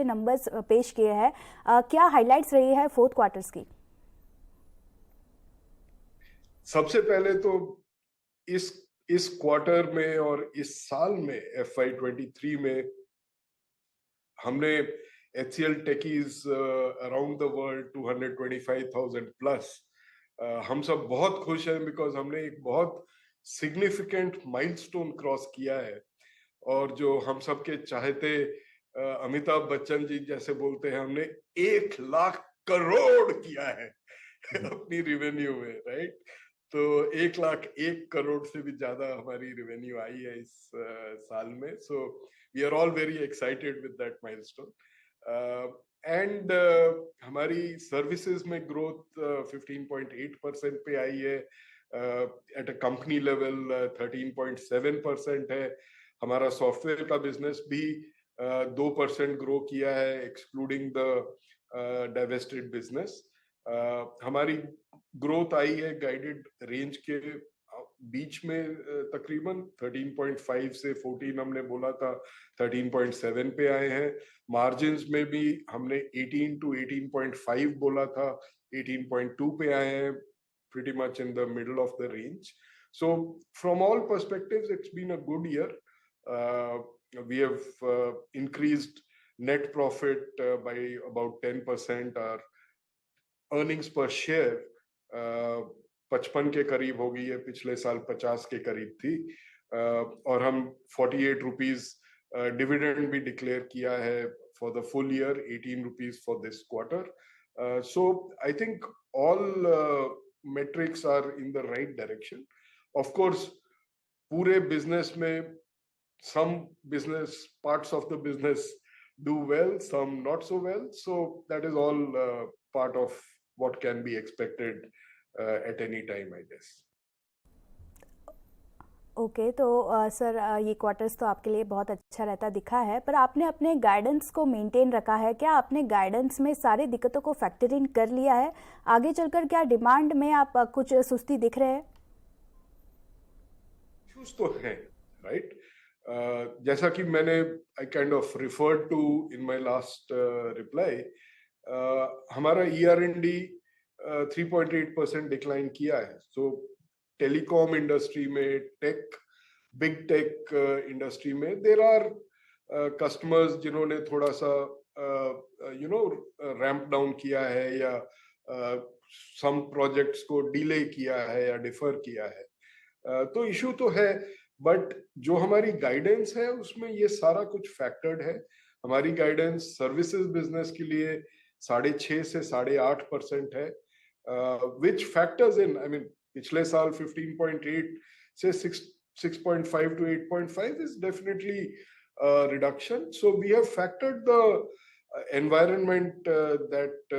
Numbers पेश किए हैं, क्या हाइलाइट्स रही है फोर्थ क्वार्टर्स की? सबसे पहले तो इस क्वार्टर में और इस साल में FY23 में हमने HCL techies around the world 225,000 plus. हम सब बहुत खुश हैं बिकॉज हमने एक बहुत सिग्निफिकेंट माइलस्टोन क्रॉस किया है। और जो हम सबके चाहते अमिताभ बच्चन जी जैसे बोलते हैं, हमने 1 लाख करोड़ किया है अपनी रेवेन्यू में, राइट? तो 1,01,00,000 से भी ज्यादा हमारी रेवेन्यू आई है इस साल में। So we are all very excited with that milestone. And हमारी सर्विसेज में ग्रोथ 15.8% पे आई है। एट अ कंपनी लेवल 13.7% है। हमारा सॉफ्टवेयर का बिजनेस भी 2% ग्रो किया है एक्सक्लूडिंग द डाइवेस्टेड बिजनेस। हमारी ग्रोथ आई है गाइडेड रेंज के बीच में, तकरीबन 13.5 से 14 हमने बोला था, 13.7 पे आए हैं। मार्जिन्स में भी हमने 18 to 18.5 बोला था, 18.2 पे आए हैं, pretty much in the middle of the range. So from all perspectives it's been a good year. We have increased net profit by about 10%. Our earnings पर शेयर 55 के करीब हो गई है, पिछले साल 50 के करीब थी। और हम 48 रुपीज डिविडेंड भी डिक्लेयर किया है for the full year, 18 rupees for this quarter. So I think all metrics are in the right direction. Of course पूरे बिजनेस में some business parts of the business do well, some not so well. So that is all part of what can be expected at any time, I guess. Okay, तो sir ये quarters तो आपके लिए बहुत अच्छा रहता दिखा है, पर आपने अपने गाइडेंस को मेंटेन रखा है क्या? आपने गाइडेंस में सारी दिक्कतों को फैक्टर इन कर लिया है? आगे चलकर क्या डिमांड में आप कुछ सुस्ती दिख रहे हैं? इश्यूज तो है, राइट? जैसा कि मैंने I kind of referred to in my last reply, हमारा ER&D 3.8% डिक्लाइन किया है। सो टेलीकॉम इंडस्ट्री में, बिग टेक इंडस्ट्री में देर आर कस्टमर्स जिन्होंने थोड़ा सा रैंप डाउन किया है या सम प्रोजेक्ट्स को डिले किया है या डिफर किया है। तो इशू तो है, बट जो हमारी गाइडेंस है उसमें ये सारा कुछ फैक्टर्ड है। हमारी गाइडेंस सर्विसेज बिजनेस के लिए 6.5 से 8.5% है, विच फैक्टर्स इन, आई मीन पिछले साल 15.8 से 6.5 to 8.5 is definitely a reduction. So we have factored the environment that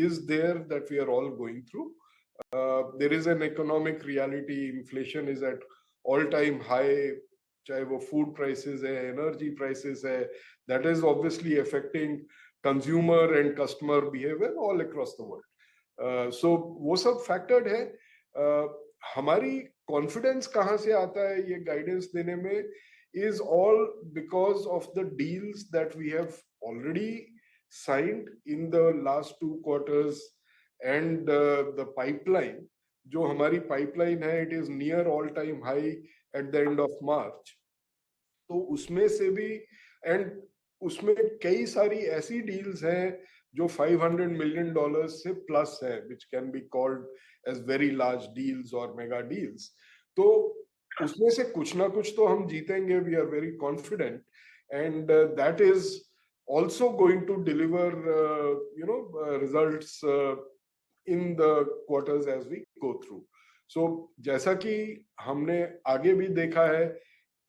is there, that we are all going through. There is an economic reality. Inflation is at all-time high. चाहे वो food prices है, energy prices है, that is obviously affecting consumer and customer behavior all across the world. So वो सब factored है। हमारी confidence कहाँ से आता है ये गाइडेंस देने में, is all because of the deals that we have already signed in the last 2 quarters and the pipeline. जो हमारी पाइपलाइन है, it is near all time high at the end of March. तो उसमें से भी, and उसमें कई सारी ऐसी डील्स हैं जो $500 million से प्लस है, which can be called as very large deals or mega deals. तो उसमें से कुछ ना कुछ तो हम जीतेंगे, we are very confident, and that is also going to deliver results in the quarters as we go through. So जैसा कि हमने आगे भी देखा है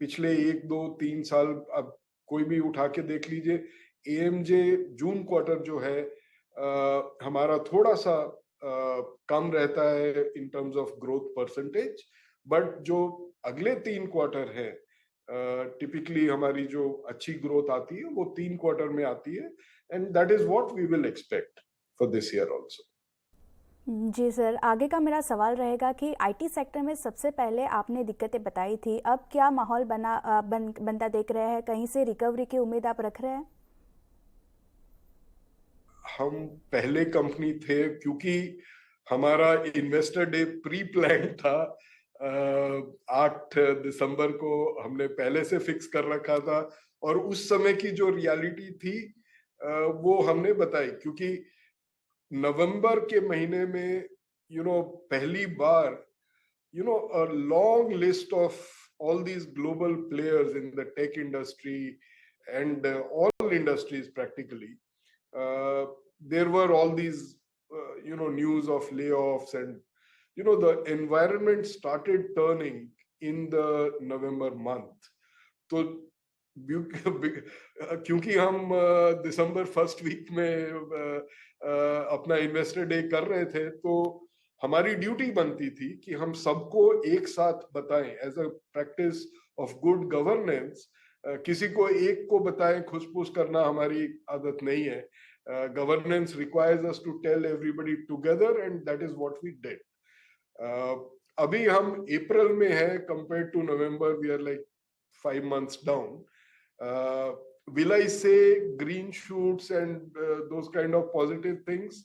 पिछले 1, 2, 3 साल, अब कोई भी उठा के देख लीजिए, AMJ जून क्वार्टर जो है हमारा थोड़ा सा कम रहता है in terms of growth percentage, but जो अगले 3 क्वार्टर है टिपिकली हमारी जो अच्छी ग्रोथ आती है वो 3 क्वार्टर में आती है, and that is what we will expect for this year also. जी सर, आगे का मेरा सवाल रहेगा कि IT सेक्टर में सबसे पहले आपने दिक्कतें बताई थी, अब क्या माहौल बनता देख रहे हैं? कहीं से रिकवरी की उम्मीद आप रख रहे हैं? हम पहले कंपनी थे, क्योंकि हमारा इन्वेस्टर डे प्री प्लान था। 8 दिसंबर को हमने पहले से फिक्स कर रखा था, और उस समय की जो रियलिटी थी वो हमने बताई, क्योंकि नवंबर के महीने में पहली बार a long list of all these global players in the tech industry and all industries practically. There were all these news of layoffs, and the environment started turning in the November month. तो क्योंकि हम दिसंबर first week में अपना investor day कर रहे थे, तो हमारी ड्यूटी बनती थी कि हम सबको एक साथ बताएं as a practice of good governance. किसी को एक को बताएं, खुसफुस करना हमारी आदत नहीं है। Governance requires us to tell everybody together, and that is what we did. अभी हम अप्रैल में है, compare to November we are like 5 months down. Will I say green shoots and those kind of positive things?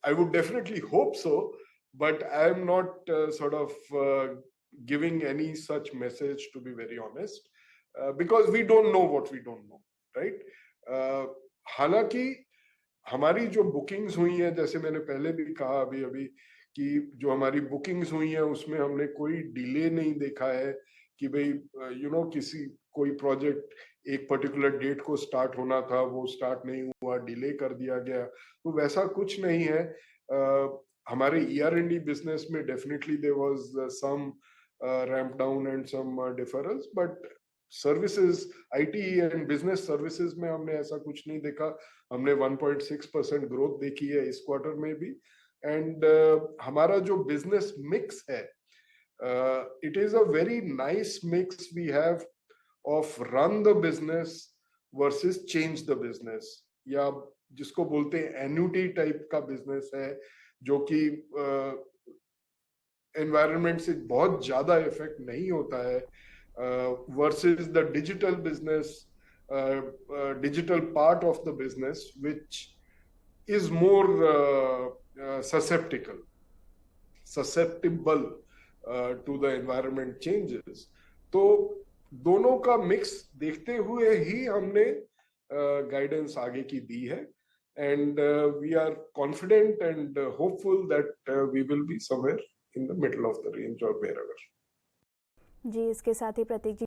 I would definitely hope so, but I am not sort of giving any such message, to be very honest, because we don't know what we don't know, right? हालांकि हमारी जो bookings हुई हैं, जैसे मैंने पहले भी कहा अभी अभी, कि जो हमारी बुकिंग्स हुई हैं उसमें हमने कोई डिले नहीं देखा है कि भाई किसी कोई प्रोजेक्ट एक पर्टिकुलर डेट को स्टार्ट होना था, वो स्टार्ट नहीं हुआ, डिले कर दिया गया, तो वैसा कुछ नहीं है। हमारे ER&D बिजनेस में definitely there was some ramp down and some deferrals, but services, IT and business services में हमने ऐसा कुछ नहीं देखा। हमने 1.6% ग्रोथ देखी है इस क्वार्टर में भी, एंड हमारा जो बिजनेस मिक्स है, it is a very nice mix we have of run the business versus change the business, या जिसको बोलते हैं एन्युटी टाइप का बिजनेस है, जो कि एनवायरनमेंट से बहुत ज्यादा इफेक्ट नहीं होता है, versus the digital business, digital part of the business which is more susceptible to the environment changes. तो दोनों का मिक्स देखते हुए ही हमने गाइडेंस आगे की दी है, and we are confident and hopeful that we will be somewhere in the middle of the range और वेयरएवर। जी, इसके साथ ही प्रतीक जी